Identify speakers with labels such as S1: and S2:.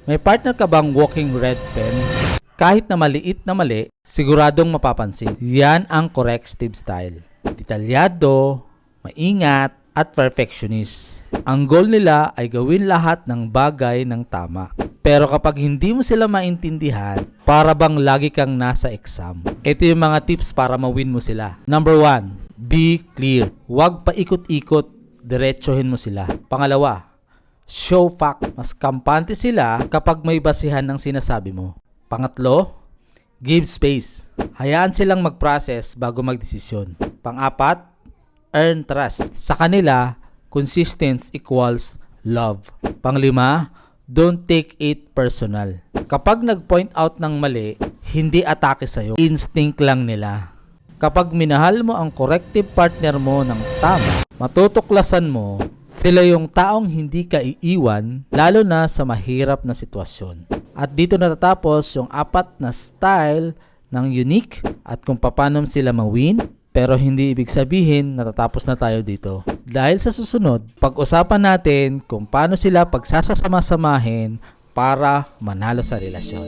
S1: May partner ka bang walking red pen? Kahit na maliit na mali, siguradong mapapansin. Yan ang correct Steve style. Detalyado, maingat, at perfectionist. Ang goal nila ay gawin lahat ng bagay ng tama. Pero kapag hindi mo sila maintindihan, para bang lagi kang nasa exam. Ito yung mga tips para ma-win mo sila. Number 1, be clear. Huwag paikot-ikot, diretsohin mo sila. Pangalawa, show fact. Mas kampante sila kapag may basihan ng sinasabi mo. Pangatlo, give space. Hayaan silang mag-process bago magdesisyon. Pang-apat, earn trust. Sa kanila, consistence equals love. Panglima, don't take it personal. Kapag nag-point out ng mali, hindi atake sa'yo. Instinct lang nila. Kapag minahal mo ang corrective partner mo ng tama, matutuklasan mo, sila yung taong hindi ka iiwan, lalo na sa mahirap na sitwasyon. At dito natatapos yung 4 na style ng unique at kung paano sila ma-win. Pero hindi ibig sabihin natatapos na tayo dito. Dahil sa susunod, pag-usapan natin kung paano sila pagsasama-samahin para manalo sa relasyon.